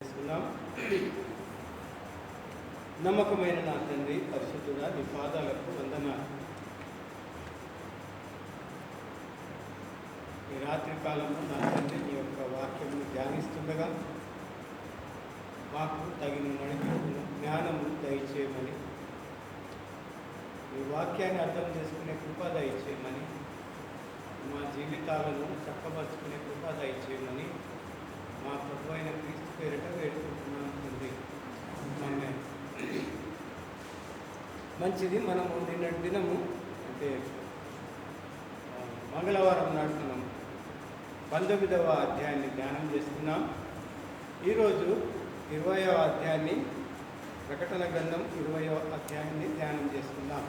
చేసుకున్నాం. నమ్మకమైన నా తండ్రి పరిశుద్ధుడా, నీ పాదాలకు వందనాలు. ఈ రాత్రి కాలంలో నా తండ్రి నీ యొక్క వాక్యమును ధ్యానిస్తుండగా మాకు తగిన నడిపింపును జ్ఞానము దయచేయమని, ఈ వాక్యాన్ని అర్థం చేసుకునే కృప దయచేయమని, మా జీవితాలను చక్కబరుచుకునే కృప దయచేయమని మా ప్రభు అయిన క్రీస్తు పేరిట వేడుకుంటున్నాను తండ్రి. ఆమేన్. మంచిది. మనము నిన్నటి దినము అంటే మంగళవారం నాడు మనం 19వ అధ్యాయాన్ని ధ్యానం చేస్తున్నాం. ఈరోజు 20వ అధ్యాయాన్ని, ప్రకటన గ్రంథం 20వ అధ్యాయాన్ని ధ్యానం చేసుకుందాం.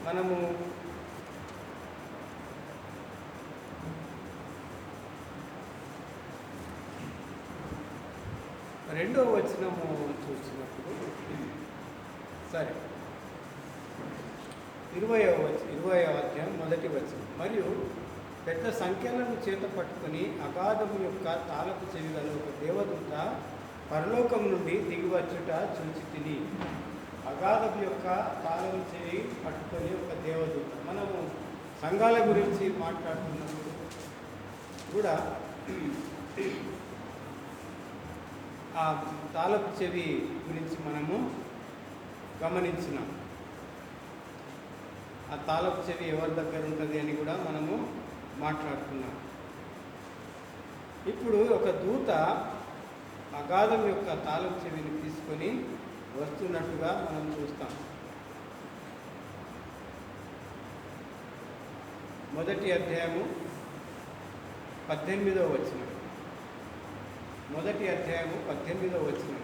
మనము రెండవ వచనము చూసినప్పుడు, సరే 20వ అధ్యాయం మొదటి వచనం. మరియు పెద్ద సంఖ్యలను చేత పట్టుకొని అగాధము యొక్క తాళపు చెవి గల ఒక దేవదూత పరలోకం నుండి దిగివచ్చుట చూచి తిని. అగాధము యొక్క తాళపు చెవి పట్టుకొని ఒక దేవదూత. మనము సంఘాల గురించి మాట్లాడుతున్నప్పుడు కూడా ఆ తాళపు చెవి గురించి మనము గమనించినాం. ఆ తాళపు చెవి ఎవరి దగ్గర ఉంటుంది అని కూడా మనము మాట్లాడుతున్నాం. ఇప్పుడు ఒక దూత అగాధం యొక్క తాళపు చెవిని తీసుకొని వస్తున్నట్టుగా మనం చూస్తాం. మొదటి అధ్యాయము 18వ వచనం. మొదటి అధ్యాయము 18వ వచనం.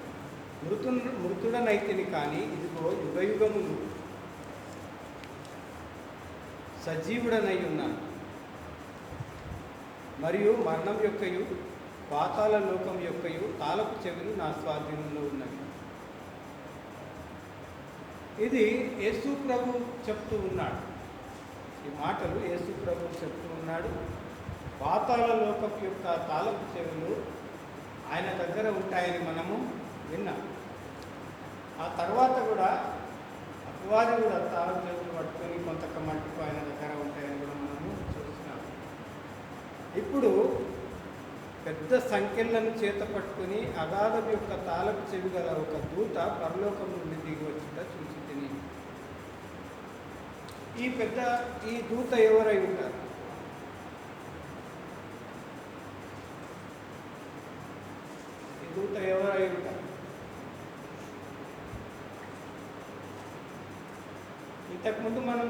మృతుడనైతిని కానీ ఇదిగో యుగయుగములు సజీవుడనై ఉన్నాను, మరియు మరణం యొక్కయు పాతాళ లోకం యొక్కయు తాళపు చెవులు నా స్వాధీనంలో ఉన్నవి. ఇది యేసు ప్రభు చెప్తూ ఉన్నాడు. ఈ మాటలు యేసు ప్రభు చెప్తూ ఉన్నాడు. పాతాళ లోకం యొక్క తాళపు చెవులు ఆయన దగ్గర ఉంటాయని మనము విన్నాం. ఆ తర్వాత కూడా అపవాది కూడా తాళపు చెవులు పట్టుకొని కొంతక మట్టుకు ఆయన దగ్గర ఉంటాయని కూడా మనము చూస్తున్నాం. ఇప్పుడు పెద్ద సంఖ్యలను చేత పట్టుకొని అగాధం యొక్క తాళపు చెవి గల ఒక దూత పరలోకం నుండి దిగి వచ్చుట చూసి తిని. ఈ దూత ఎవరై ఉంటారు? దూత ఎవరై ఉంటారు? ఇంతకుముందు మనం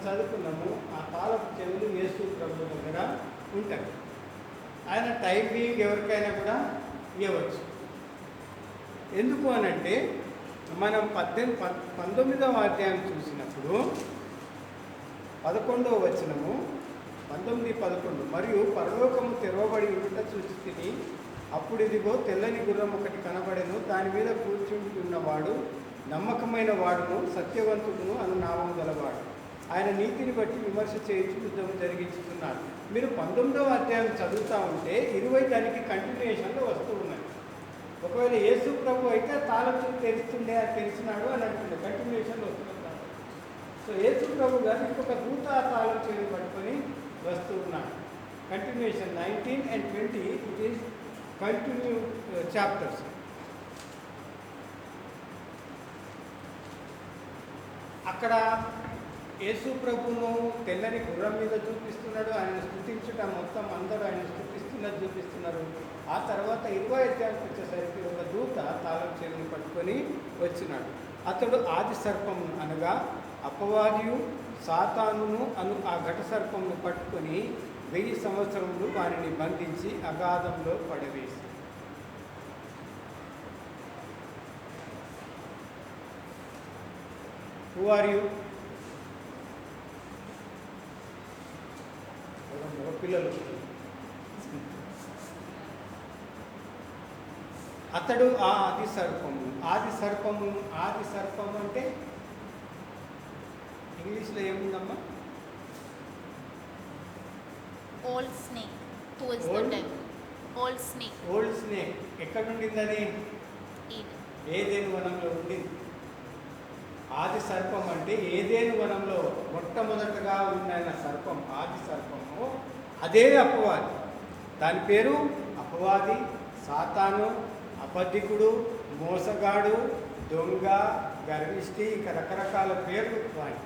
చదువుకున్నాము. ఆ తాళపు చెవులు యేసు ప్రభు దగ్గర ఉంటాయి. ఆయన టైం బీయింగ్ ఎవరికైనా కూడా ఇవ్వచ్చు. ఎందుకు అనంటే, మనం 19వ అధ్యాయం చూసినప్పుడు 11వ వచనము, 19-11. మరియు పరలోకము తెరవబడి ఉండుట చూసి తిని, అప్పుడు ఇదిగో తెల్లని గుర్రం ఒకటి కనబడెను. దాని మీద కూర్చుంటున్నవాడు నమ్మకమైన వాడును సత్యవంతుడును అను నామం గలవాడు. ఆయన నీతిని బట్టి విమర్శ చేయించి యుద్ధం జరిగించుతున్నాడు. మీరు 19వ అధ్యాయం చదువుతూ ఉంటే 20 దానికి కంటిన్యూషన్లో వస్తూ ఉన్నాయి. ఒకవేళ యేసు ప్రభు అయితే తాళపు తెరుస్తుండే అని తెలిసినాడు అని అంటుండే, కంటిన్యూషన్లో వస్తున్నాడు. సో యేసు ప్రభు గారు ఇంకొక దూత తాళం చెవిని పట్టుకొని వస్తూ ఉన్నాడు. Continuation 19 and 20 it is continue chapters. అక్కడ యేసు ప్రభును తెల్లని గుర్రం మీద చూపిస్తున్నాడు. ఆయన స్తుతించుట మొత్తం అందరూ ఆయన స్తుతిస్తున్నది చూపిస్తున్నారు. ఆ తర్వాత 20వ అధ్యాయానికి వచ్చేసరికి ఒక దూత తాళం చెవిని పట్టుకొని వచ్చినాడు. అతడు ఆది సర్పము అనగా అపవాదియు సాతానును అను ఆ ఘట సర్పమును పట్టుకొని 1000 సంవత్సరములు వారిని బంధించి అగాధంలో పడవేసి. Who are you? పిల్లలు. అతడు ఆ ఆది సర్పము అంటే ఇంగ్లీష్లో ఏముందమ్మా? Old snake. Who is the devil? Old snake. Old snake ఎక్కడ ఉండింది అది? Eden. ఏదేను వనంలో ఉండింది. ఆది సర్పం అంటే ఏదేను వనంలో మొట్టమొదటగా ఉన్న సర్పం, ఆది సర్పము అదే అపవాది. దాని పేరు అపవాది, సాతాను, అబద్ధికుడు, మోసగాడు, దొంగ, గర్విష్టి, ఇక రకరకాల పేర్లు వాడి.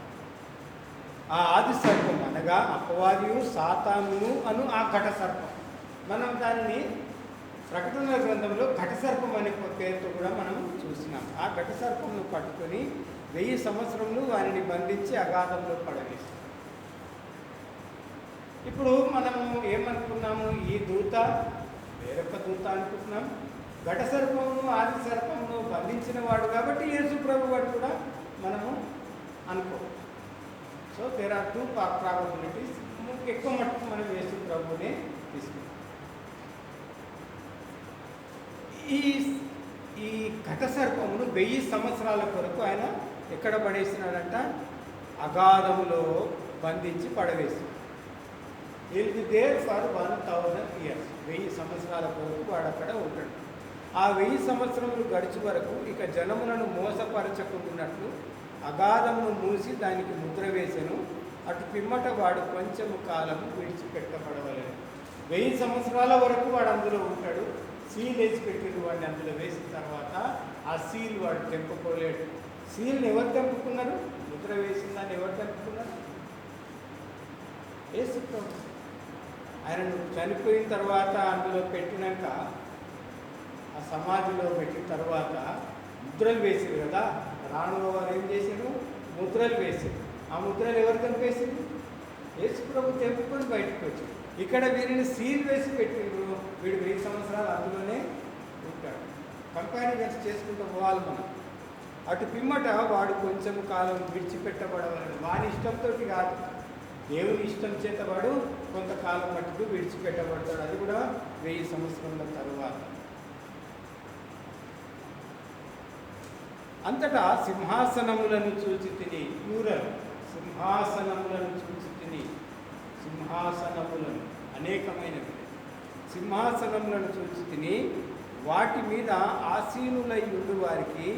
ఆ ఆది సర్పం అనగా అపవాదియు సాతానును అను ఆ ఘట సర్పం. మనం దానిని ప్రకటన గ్రంథంలో ఘట సర్పం అనే పేరుతో కూడా మనం చూసినాం. ఆ ఘట సర్పంను పట్టుకొని 1000 సంవత్సరములు వారిని బంధించి అగాధంలో పడవేస్తాం. ఇప్పుడు మనము ఏమనుకున్నాము? ఈ దూత వేరొక దూత అనుకుంటున్నాం. ఘట సర్పమును ఆది సర్పమును బంధించిన వాడు కాబట్టి యేసు ప్రభు వాడు కూడా మనము అనుకో. So there are 2 probabilities. ఎక్కువ మట్టుకు మనం యేసు ప్రభునే తీసుకుంటాం. ఈ ఘట సర్పమును 1000 సంవత్సరాల కొరకు ఆయన ఎక్కడ పడేసినాడంట? అగాధములో బంధించి పడవేసి. Will be there for 1000 years. 1000 సంవత్సరాల కొరకు వాడు అక్కడ ఉంటాడు. ఆ 1000 సంవత్సరములు గడిచి వరకు ఇక జనములను మోసపరచకుండాట్లు అగాధమును మూసి దానికి ముద్ర వేసెను. అటు పిమ్మట వాడు కొంచెము కాలము విడిచిపెట్టబడవలెను. 1000 సంవత్సరాల వరకు వాడు అందులో ఉంటాడు. సీల్ వేసి పెట్టిన వాడిని అందులో వేసిన తర్వాత ఆ సీల్ వాడు తెంపుకోలేడు. సీల్ని ఎవరు తెంపుకున్నారు? ముద్ర వేసిన దాన్ని ఎవరు తెంపుకున్నారు? యేసు ప్రభు. ఆయనను చనిపోయిన తర్వాత అందులో పెట్టినాక, ఆ సమాధిలో పెట్టిన తర్వాత ముద్రలు వేసారు కదా. రాణువ వారు ఏం చేశారు? ముద్రలు వేసారు. ఆ ముద్రలు ఎవరు తెంపేసారు? యేసు ప్రభు తెంపుకొని బయటకు వచ్చారు. ఇక్కడ వీరిని సీల్ వేసి పెట్టిండ్రు. వీడు 1000 సంవత్సరాలు అందులోనే ఉంటాడు. కంపారిజన్స్ చేసుకుంటూ పోవాలి మనం. అటు పిమ్మట వాడు కొంచెం కాలం విడిచిపెట్టబడవాలని, వాని ఇష్టంతో కాదు, దేవుని ఇష్టం చేత వాడు కొంతకాలం మట్టుకు విడిచిపెట్టబడతాడు. అది కూడా 1000 సంవత్సరాల తరువాత. అంతటా సింహాసనములను చూచి తిని, ప్లూరల్, సింహాసనములను చూచి తిని, సింహాసనములను అనేకమైనవి, సింహాసనములను చూచి తిని వాటి మీద ఆసీనులై ఉండు వారికి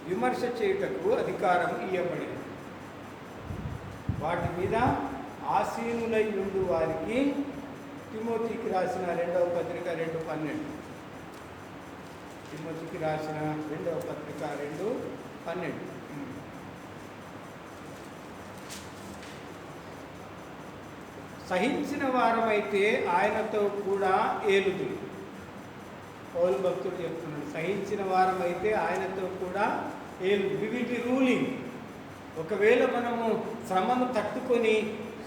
విమర్శ చేయుటకు అధికారం ఇవ్వబడింది. వాటి మీద ఆసీనులై ఉండు వారికి, తిమోతికి రాసిన 2వ పత్రిక 2:12. తిమోతికి రాసిన 2వ పత్రిక 2:12. సహించిన వారమైతే ఆయనతో కూడా ఏలుదురు. పౌలు భక్తుడు చెప్తున్నాడు, సహించిన వారమైతే ఆయనతో కూడా ఏలుదు. VVT ruling. ఒకవేళ మనము శ్రమను తట్టుకొని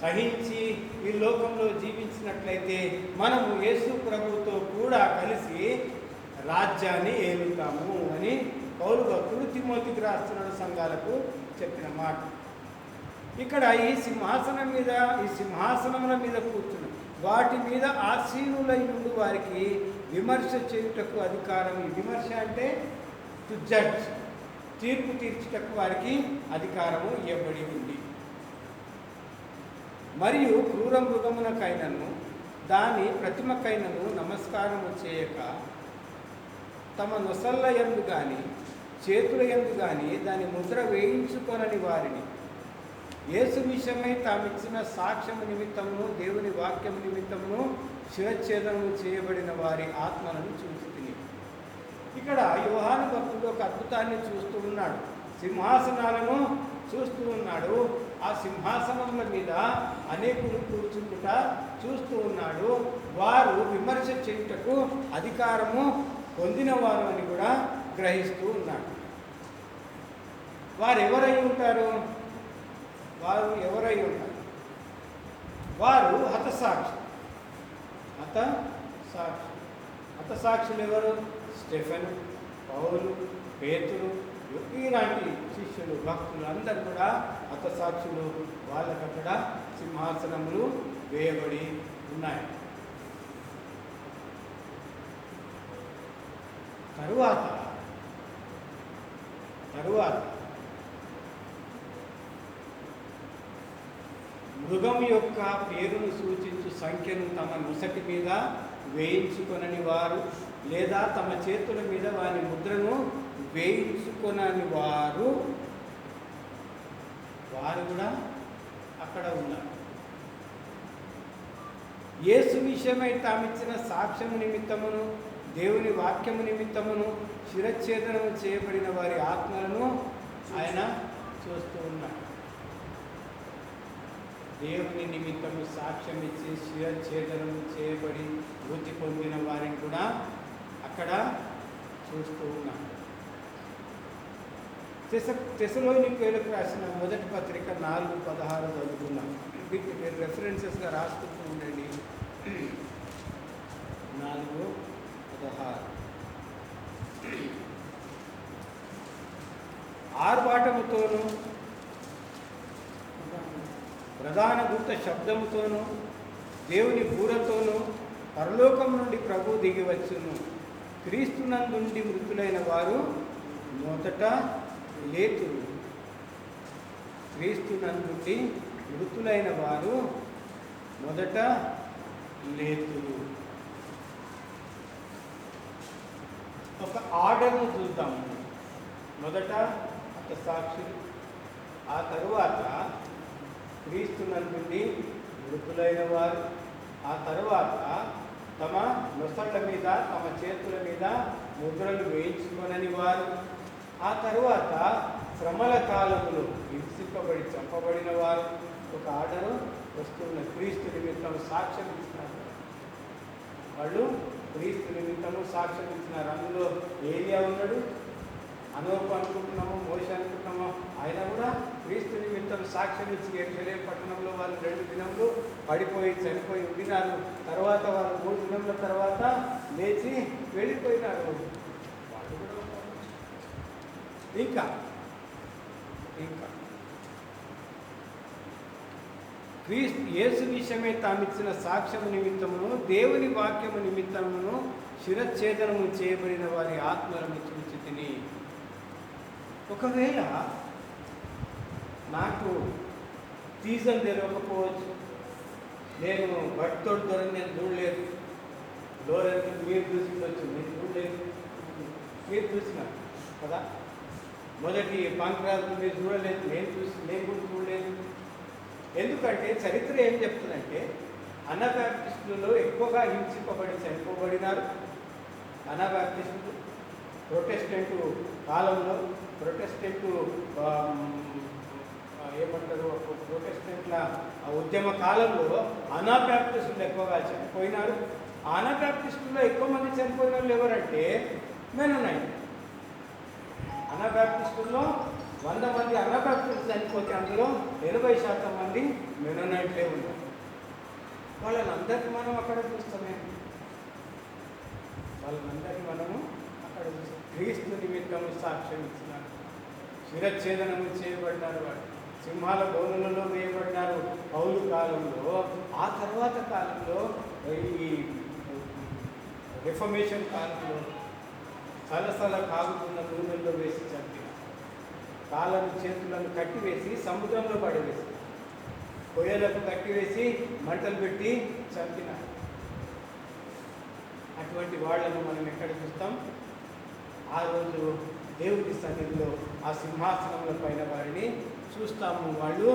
సహించి ఈ లోకంలో జీవించినట్లయితే మనము యేసు ప్రభువుతో కూడా కలిసి రాజ్యాన్ని ఏలుతాము అని పౌలు భక్తుడు తిమోతికి రాస్తున్న సంఘాలకు చెప్పిన మాట. ఇక్కడ ఈ సింహాసనముల మీద కూర్చుని వాటి మీద ఆసీనులై ఉండి వారికి విమర్శ చేయుటకు అధికారం. ఈ విమర్శ అంటే టు జడ్జ్, తీర్పు తీర్చుటకు వారికి అధికారము ఇవ్వబడి ఉంది. మరియు క్రూర మృగమునకైనను దాని ప్రతిమకైనను నమస్కారము చేయక తమ నొసళ్ళ యందు కానీ చేతుల యందు కానీ దాని ముద్ర వేయించుకొనని వారిని యేసు విషయమై తామిచ్చిన సాక్ష్యము నిమిత్తమును దేవుని వాక్యము నిమిత్తమును శిరచ్ఛేదనము చేయబడిన వారి ఆత్మలను చూస్తుంది. ఇక్కడ యోహాను భక్తుడు ఒక అద్భుతాన్ని చూస్తూ ఉన్నాడు. సింహాసనాలను చూస్తూ ఉన్నాడు. ఆ సింహాసనముల మీద అనేకులు కూర్చుంటుట చూస్తూ ఉన్నాడు. వారు విమర్శ చేయుటకు అధికారము పొందినవారు అని కూడా గ్రహిస్తూ ఉన్నాడు. వారు ఎవరై ఉంటారు? వారు హతసాక్షి. హతసాక్షులు ఎవరు? స్టెఫెను, పౌలు, పేతురు, ఇలాంటి శిష్యులు, భక్తులు అందరూ కూడా హతసాక్షులు. వాళ్ళకక్కడ సింహాసనములు వేయబడి ఉన్నాయి. తరువాత మృగం యొక్క పేరును సూచించు సంఖ్యను తమ నొసటి మీద వేయించుకొనని వారు, లేదా తమ చేతుల మీద వాని ముద్రను వేయించుకొనని వారు కూడా అక్కడ ఉన్నారు. యేసు విషయమై తామిచ్చిన సాక్ష్యము నిమిత్తమును దేవుని వాక్యము నిమిత్తమును శిరచ్ఛేదనము చేయబడిన వారి ఆత్మలను ఆయన చూస్తూ ఉన్నాడు. దేవుని నిమిత్తము సాక్ష్యం ఇచ్చి శిరచ్ఛేదనము చేయబడి వృద్ధి పొందిన వారిని కూడా అక్కడ చూస్తూ ఉన్నాడు. తెస్సలోనికీయులకు రాసిన మొదటి పత్రిక 4:16 చదువుకున్నాం. వీటిని మీరు రెఫరెన్సెస్గా రాసుకుంటూ ఉండండి. 4:16 ఆర్భాటముతోనూ ప్రధాన దూత శబ్దముతోనూ దేవుని బూరతోనూ పరలోకం నుండి ప్రభు దిగి వచ్చును. క్రీస్తునందుండి మృతులైన వారు మొదట లేతురు. క్రీస్తునందుండి మృతులైన వారు మొదట లేతురు. ఒక ఆర్డర్ను చూద్దాం. మొదట ఒక సాక్షులు, ఆ తరువాత క్రీస్తునందుండి మృతులైన వారు, ఆ తరువాత తమ నొసళ్ళ మీద తమ చేతుల మీద ముద్రలు వేయించుకొనని వారు, ఆ తరువాత శ్రమల కాలములో హింసింపబడి చంపబడిన వారు. ఒక ఆర్డరు వస్తున్న క్రీస్తు నిమిత్తం సాక్ష్యం ఇచ్చినారు. వాళ్ళు క్రీస్తు నిమిత్తము సాక్ష్యం ఇచ్చినారు. అందులో ఏలియా ఉన్నాడు, అనోపు అనుకుంటున్నాము, మోషే అనుకుంటున్నాము. ఆయన కూడా క్రీస్తు నిమిత్తం సాక్ష్యం ఇచ్చి యెరూషలేము పట్టణంలో వాళ్ళు 2 దినములు పడిపోయి చనిపోయి ఉండినారు. తర్వాత వాళ్ళు 3 దినముల తర్వాత లేచి వెళ్ళిపోయినారు. ఇంకా యేసు విషయమై తామిచ్చిన సాక్ష్యము నిమిత్తమును దేవుని వాక్యము నిమిత్తమును శిరచ్ఛేదనము చేయబడిన వారి ఆత్మలను చూచి తిని. ఒకవేళ నాకు సీజన్ తెలియకపోవచ్చు, నేను బట్టతోటి దొరని నేను చూడలేదు, డోరెంత మీరు చూసిండొచ్చు, నేను చూడలేదు, మీరు చూసినారు కదా. మొదటి పాంక్రాజు మీరు చూడలేదు, నేను కూడా చూడలేదు. ఎందుకంటే చరిత్ర ఏం చెప్తుందంటే అనబాప్టిస్టులలో ఎక్కువగా హింసింపబడి చనిపోబడినారు. అనబాప్టిస్టులు ప్రొటెస్టెంట్ కాలంలో, ప్రొటెస్టెంట్ ఏమంటారు, ప్రొటెస్టెంట్ల ఉద్యమ కాలంలో అనబాప్టిస్టులు ఎక్కువగా చనిపోయినారు. అనబాప్టిస్టుల్లో ఎక్కువ మంది చనిపోయిన వాళ్ళు ఎవరంటే మెనోనైట్. అనబాప్టిస్టుల్లో 100 మంది అనబాప్టిస్టులు చనిపోతే అందులో 80% మంది మెనోనైట్లే ఉన్నారు. వాళ్ళందరికీ మనం అక్కడ చూస్తామే. వాళ్ళందరికీ మనము అక్కడ చూస్తాం. క్రీస్తు నిమిత్తము సాక్ష్యం ఇచ్చినారు, శిరచ్ఛేదనము చేయబడినారు, వాడు సింహాల బోనులలో వేయబడినారు పౌలు కాలంలో. ఆ తర్వాత కాలంలో ఈ రిఫర్మేషన్ కాలంలో సలసల కాగుతున్న నూనెల్లో వేసి చంపిన, కాళ్ళను చేతులను కట్టివేసి సముద్రంలో పడివేసి, కొయ్యలకు కట్టివేసి మంటలు పెట్టి చంపిన అటువంటి వాళ్ళను మనం ఎక్కడ చూస్తాం? ఆ రోజు దేవుడి సన్నిధిలో ఆ సింహాసనముల పైన వారిని చూస్తాము. వాళ్ళు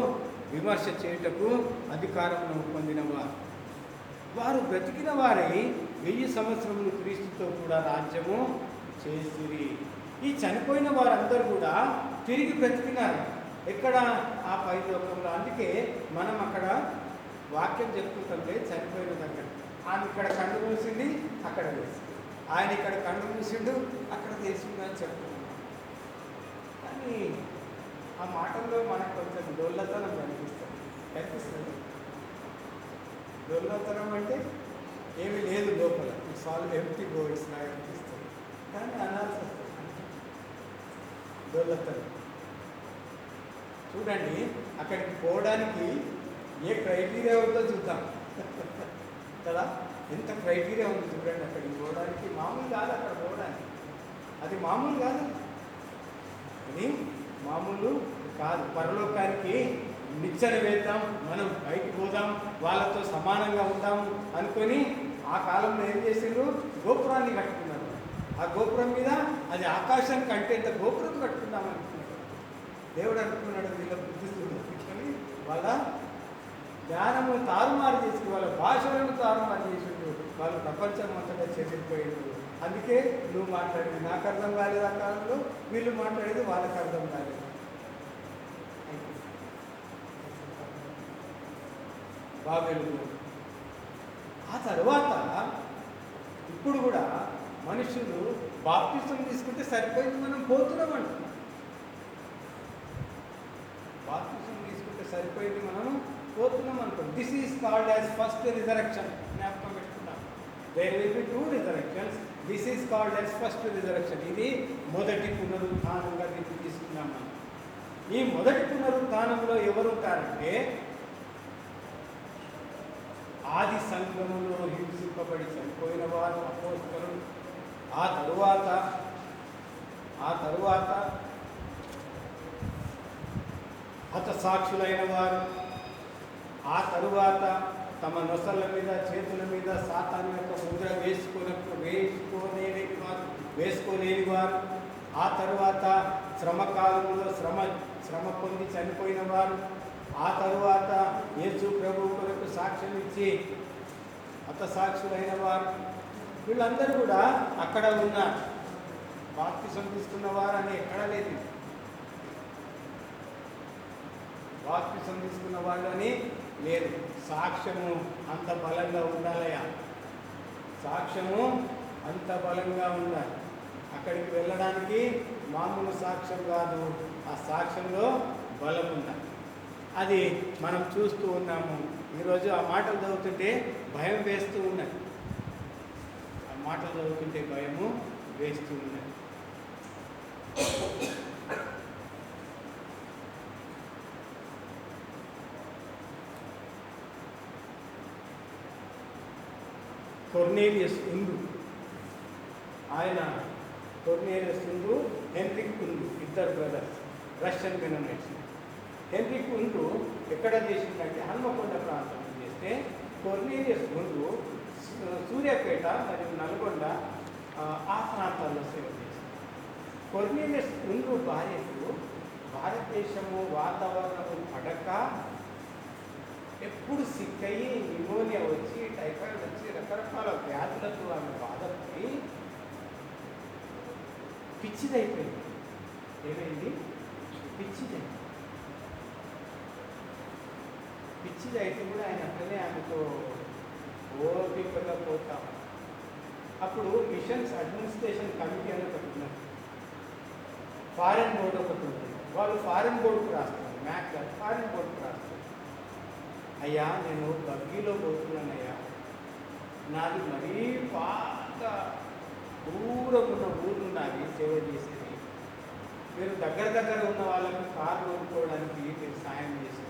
విమర్శ చేయుటకు అధికారమును పొందినవారు. వారు బ్రతికిన వారై 1000 సంవత్సరములు క్రీస్తుతో కూడా రాజ్యము చేసిరి. ఈ చనిపోయిన వారందరూ కూడా తిరిగి బ్రతికినారు. ఎక్కడ? ఆ పైలోకంలో. అందుకే మనం అక్కడ వాక్యం చెప్పుకుంటే చనిపోయిన దగ్గర ఆమె ఇక్కడ కళ్ళు మూసింది, అక్కడ వేసింది, ఆయన ఇక్కడ కళ్ళు మూసిండు, అక్కడ తీసుకుందని చెప్తున్నాం. కానీ ఆ మాటల్లో మనకు కొంచెం డొల్లతనం కనిపిస్తుంది. డొల్లతనం అంటే ఏమీ లేదు లోపల, సాల్వ్ ఎంప్టీ గోల్స్ లాగా అనిపిస్తుంది. కానీ అనాల్సి వస్తుంది డొల్లతనం. చూడండి, అక్కడికి పోవడానికి ఏ క్రైటీరియా ఉందో చూద్దాం కదా. ఎంత క్రైటీరియా ఉంది చూడండి అక్కడికి పోవడానికి. మామూలు కాదు అక్కడ పోవడానికి, అది మామూలు కాదు, అది మామూలు కాదు. పరలోకానికి నిచ్చెన వేద్దాం, మనం పైకి పోదాం, వాళ్ళతో సమానంగా ఉంటాం అనుకొని ఆ కాలంలో ఏం చేసిండ్రు? గోపురాన్ని కట్టుకున్నారు. ఆ గోపురం మీద అది ఆకాశం కంటేంత గోపురం కట్టుకుందాం అనుకున్నాడు. దేవుడు అనుకున్నాడు వీళ్ళ బుద్ధి చూపించుకొని వాళ్ళ జ్ఞానము తారుమారు చేసి, వాళ్ళ భాషలను తారుమారు చేసిండు, వాళ్ళు ప్రపంచం అంతటా చెదిరిపోయిండు. అందుకే నువ్వు మాట్లాడేది నాకు అర్థం కాలేదు ఆ కాలంలో, వీళ్ళు మాట్లాడేది వాళ్ళకి అర్థం కాలేదు. బాబెలు. ఆ తర్వాత ఇప్పుడు కూడా మనుషులు బాప్తిసం తీసుకుంటే సరిపోయింది, మనం పోతున్నాం అంటున్నాం. బాప్తిసం తీసుకుంటే సరిపోయింది, మనం పోతున్నాం అనుకోండి. This is called as first resurrection. జ్ఞాపకం పెట్టుకున్నాం. There will be 2 resurrections. This is called as first resurrection. ఇది మొదటి పునరుత్థానంగా దీన్ని తీసుకున్నాం మనం. ఈ మొదటి పునరుత్థానంలో ఎవరు ఉంటారంటే ఆది సంఘములో హింసింపబడి చనిపోయిన వారు అపోస్తలులు, ఆ తరువాత హతసాక్షులైన వారు, ఆ తరువాత తమ నొసళ్ళ మీద చేతుల మీద సాతాను యొక్క ముద్ర వేసుకోలేని వారు, ఆ తరువాత శ్రమకాలంలో శ్రమ పొంది చనిపోయిన వారు, ఆ తరువాత యేసు ప్రభు కొరకు సాక్ష్యం ఇచ్చి హతసాక్షులైన వారు, వీళ్ళందరూ కూడా అక్కడ ఉన్నారు. బాప్తిసం తీసుకున్న వారు అని ఎక్కడ లేదు. బాప్తిసం తీసుకున్న వాళ్ళు అని లేదు. సాక్ష్యము అంత బలంగా ఉండాలయా, సాక్ష్యము అంత బలంగా ఉండాలి. అక్కడికి వెళ్ళడానికి మామూలు సాక్ష్యం కాదు, ఆ సాక్ష్యంలో బలం ఉండాలి. అది మనం చూస్తూ ఉన్నాము. ఈరోజు ఆ మాటలు చదువుతుంటే భయం వేస్తూ ఉన్నది. ఆ మాటలు చదువుతుంటే భయము వేస్తూ ఉన్నది. కొర్నేలియస్ ఉండు, కొర్నేలియస్ ఉండు, హెన్రిక్ ఉండు, ఇద్దరు బ్రదర్స్, రష్యన్ మెనోనైట్స్. హెన్రిక్ ఉండు ఎక్కడ చేసిందంటే హన్మకొండ ప్రాంతంలో చేస్తే, కొర్నేలియస్ ఉండు సూర్యాపేట మరియు నల్గొండ ఆ ప్రాంతాల్లో సేవ చేసింది. కొర్నేలియస్ ఉండు భార్యకు భారతదేశము వాతావరణము పడక ఎప్పుడు సిక్ అయ్యి న్యూమోనియా వచ్చి టైఫాయిడ్ వచ్చి రకరకాల వ్యాధులతో ఆమె బాధపడి పిచ్చిదైపోయింది. ఏమైంది? పిచ్చిది అయితే కూడా ఆయన అట్లనే ఆమెతో ఓపికగా పోతాం. అప్పుడు మిషన్స్ అడ్మినిస్ట్రేషన్ కమిటీ అని ఒకటి ఉన్నది, ఫారెన్ బోర్డు ఒకటి ఉంటుంది. వాళ్ళు ఫారెన్ బోర్డుకు రాస్తారు, మ్యాక్ ఫారెన్ బోర్డుకు రాస్తారు. అయ్యా నేను బగ్గీలో పోతున్నానయ్యా, నాది మరీ పాత దూరం ఉన్న ఊరు నాది సేవ చేసేది, మీరు దగ్గర ఉన్న వాళ్ళకి కారు కొనుక్కోవడానికి మీరు సాయం చేసి